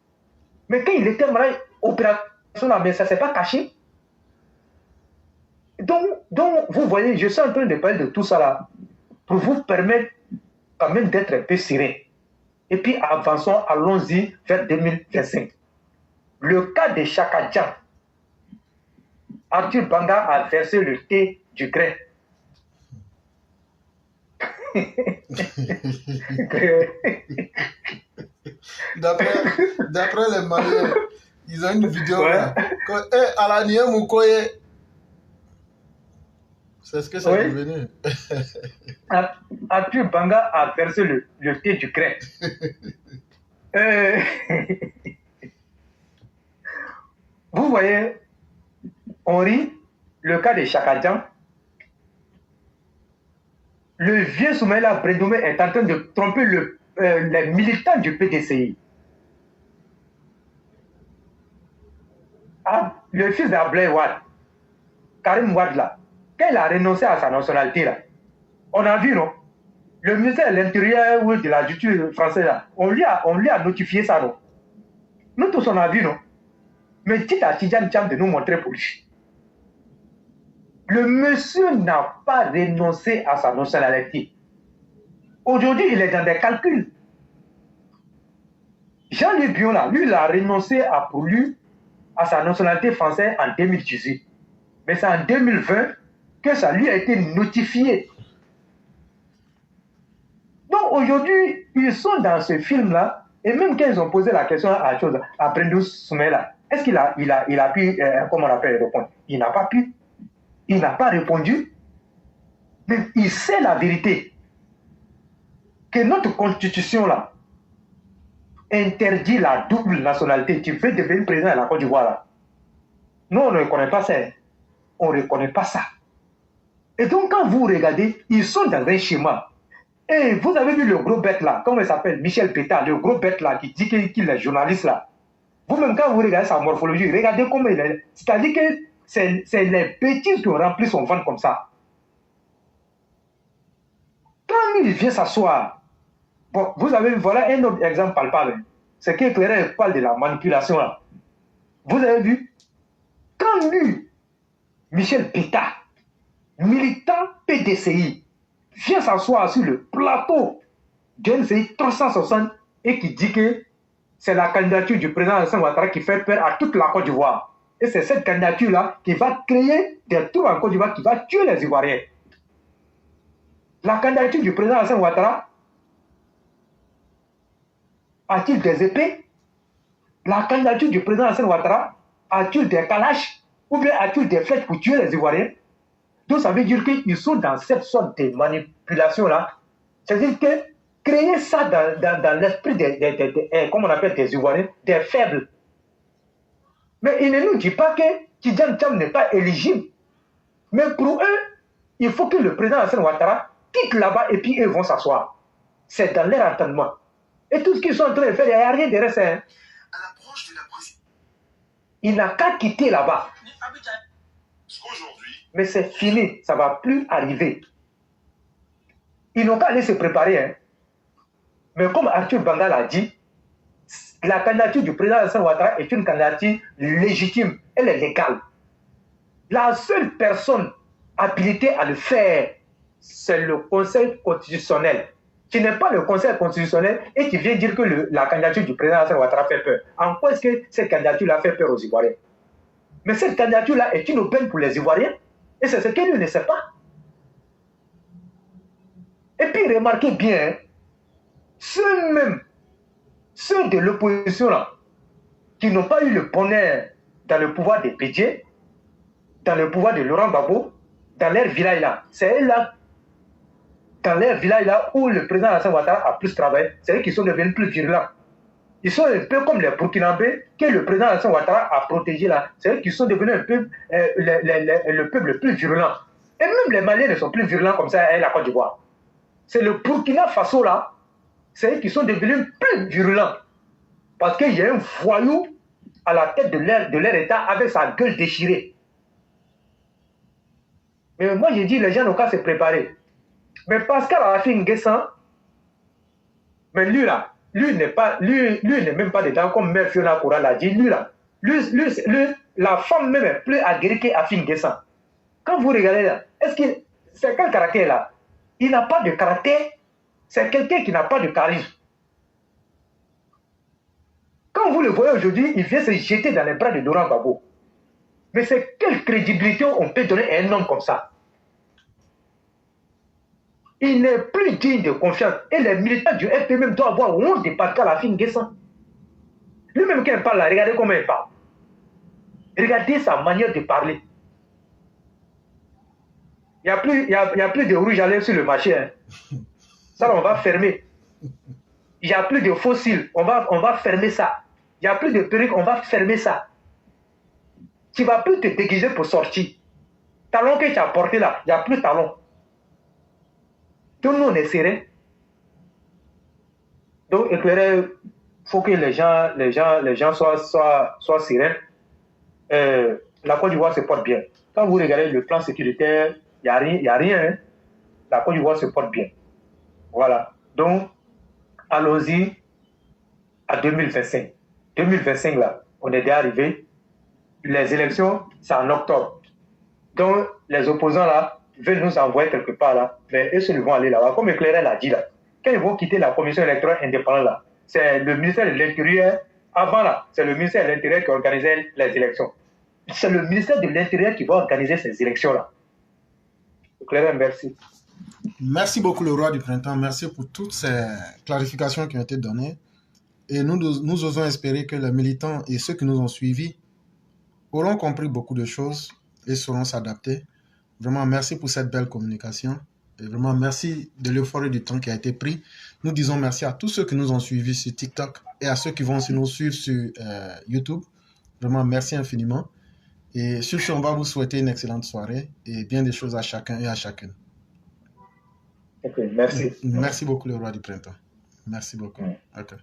Mais quand il était malade, opération là, mais ça ne s'est pas caché. Donc, vous voyez, je suis en train de parler de tout ça là pour vous permettre quand même d'être un peu serein. Et puis avançons, allons-y vers 2025. Le cas de Chaka Dian, Arthur Banga a versé le thé du grain. D'après les Maliens, ils ont une vidéo là. Alanie Moukoye. C'est ce que ça est devenu. Arthur Banga a versé le thé du grain. Vous voyez, on rit, le cas de Chaka Dian. Le vieux Soumaïla Brédoumé est en train de tromper les militants du PDCI. Le fils d'Ablaye Wade, Karim Wade là, quand il a renoncé à sa nationalité là, on a vu non, le ministère de l'Intérieur ou de la Justice française là, on lui a notifié ça non. Nous tous on a vu non. Mais dites à Tidjane Tcham de nous montrer pour lui. Le monsieur n'a pas renoncé à sa nationalité. Aujourd'hui, il est dans des calculs. Jean-Luc Bion, là, lui, il a renoncé pour lui à sa nationalité française en 2018. Mais c'est en 2020 que ça lui a été notifié. Donc aujourd'hui, ils sont dans ce film-là, et même quand ils ont posé la question à Brendou Soumela, est-ce qu'il a pu, comment on appelle, répondre? Il n'a pas pu. Il n'a pas répondu. Mais il sait la vérité. Que notre constitution-là interdit la double nationalité. Tu veux devenir président de la Côte d'Ivoire là. Nous, on ne reconnaît pas ça. On ne reconnaît pas ça. Et donc, quand vous regardez, ils sont dans un schéma. Et vous avez vu le gros bête là, comment il s'appelle, Michel Pétard, le gros bête là, qui dit qu'il est journaliste là. Vous-même, quand vous regardez sa morphologie, regardez comment il est. C'est-à-dire que c'est les bêtises qui ont rempli son ventre comme ça. Quand il vient s'asseoir, bon, vous avez vu, voilà un autre exemple palpable. C'est qu'Éclaireur parle de la manipulation là. Vous avez vu, quand lui, Michel Pétard, militant PDCI, vient s'asseoir sur le plateau d'NCI 360 et qui dit que c'est la candidature du président Alassane Ouattara qui fait peur à toute la Côte d'Ivoire. Et c'est cette candidature-là qui va créer des trous en Côte d'Ivoire, qui va tuer les Ivoiriens. La candidature du président Alassane Ouattara a-t-il des épées? La candidature du président Alassane Ouattara a-t-il des calaches? Ou bien a-t-il des flèches pour tuer les Ivoiriens? Donc ça veut dire qu'ils sont dans cette sorte de manipulation-là. C'est-à-dire que créer ça dans l'esprit comment on appelle des Ivoiriens, des faibles. Mais il ne nous dit pas que Tidjane Thiam n'est pas éligible. Mais pour eux, il faut que le président Alassane Ouattara quitte là-bas et puis eux vont s'asseoir. C'est dans leur entendement. Et tout ce qu'ils sont en train de faire, il n'y a rien de reste. Hein. Il n'a qu'à quitter là-bas. Mais c'est fini, ça ne va plus arriver. Ils n'ont qu'à aller se préparer. Hein. Mais comme Arthur Banga l'a dit, la candidature du président Alassane Ouattara est une candidature légitime, elle est légale. La seule personne habilitée à le faire, c'est le Conseil constitutionnel. Tu n'es pas le Conseil constitutionnel et tu viens dire que la candidature du président Alassane Ouattara fait peur. En quoi est-ce que cette candidature-là fait peur aux Ivoiriens? Mais cette candidature-là est une aubaine pour les Ivoiriens et c'est ce qu'ils ne savent pas. Et puis remarquez bien, ceux de l'opposition là, qui n'ont pas eu le bonheur dans le pouvoir des Bédié, dans le pouvoir de Laurent Gbagbo, dans leur village là, c'est eux là, dans leur village là où le président Alassane Ouattara a plus travaillé, c'est eux qui sont devenus plus virulents. Ils sont un peu comme les Burkinabés que le président Alassane Ouattara a protégé là. C'est eux qui sont devenus un peu le peuple le plus virulent. Et même les Maliens ne sont plus virulents comme ça à la Côte d'Ivoire. C'est le Burkina Faso là, c'est eux qui sont devenus plus virulents. Parce qu'il y a un voyou à la tête de leur État avec sa gueule déchirée. Mais moi j'ai dit, les gens n'ont qu'à se préparer. Mais Pascal Affi N'Guessan, mais lui là, lui n'est même pas dedans, comme Mère Fiona Koura l'a dit, lui, la femme même est plus aguerrie qu'Affi N'Guessan. Quand vous regardez là, c'est quel caractère là? Il n'a pas de caractère, c'est quelqu'un qui n'a pas de charisme. Quand vous le voyez aujourd'hui, il vient se jeter dans les bras de Laurent Gbagbo. Mais c'est quelle crédibilité on peut donner à un homme comme ça? Il n'est plus digne de confiance. Et les militants du FP même doivent avoir honte de Pascal Affi N'Guessan. Lui-même, quand il parle là, regardez comment il parle. Regardez sa manière de parler. Il n'y a plus de rouge à lèvres sur le marché. Hein. Ça, on va fermer. Il n'y a plus de fossiles. On va fermer ça. Il n'y a plus de perruque. On va fermer ça. Tu ne vas plus te déguiser pour sortir. Talon que tu as porté là, il n'y a plus de talon. Donc nous, on est serein. Donc, éclairer, il faut que les gens soient sereins. La Côte d'Ivoire se porte bien. Quand vous regardez le plan sécuritaire, il n'y a rien. Hein. La Côte d'Ivoire se porte bien. Voilà. Donc, allons-y à 2025. 2025, là, on est déjà arrivé. Les élections, c'est en octobre. Donc, les opposants là veulent nous envoyer quelque part là, mais eux seuls vont aller là-bas. Comme Éclairel l'a dit là, quand ils vont quitter la commission électorale indépendante là, c'est le ministère de l'Intérieur, avant là, c'est le ministère de l'Intérieur qui organisait les élections. C'est le ministère de l'Intérieur qui va organiser ces élections là. Éclairel, merci. Merci beaucoup, le roi du printemps. Merci pour toutes ces clarifications qui ont été données. Et nous osons espérer que les militants et ceux qui nous ont suivis auront compris beaucoup de choses et sauront s'adapter. Vraiment, merci pour cette belle communication. Et vraiment, merci de l'euphorie du temps qui a été pris. Nous disons merci à tous ceux qui nous ont suivis sur TikTok et à ceux qui vont aussi nous suivre sur YouTube. Vraiment, merci infiniment. Et sur ce, on va vous souhaiter une excellente soirée et bien des choses à chacun et à chacune. Okay, merci. Merci beaucoup, le roi du printemps. Merci beaucoup. Okay.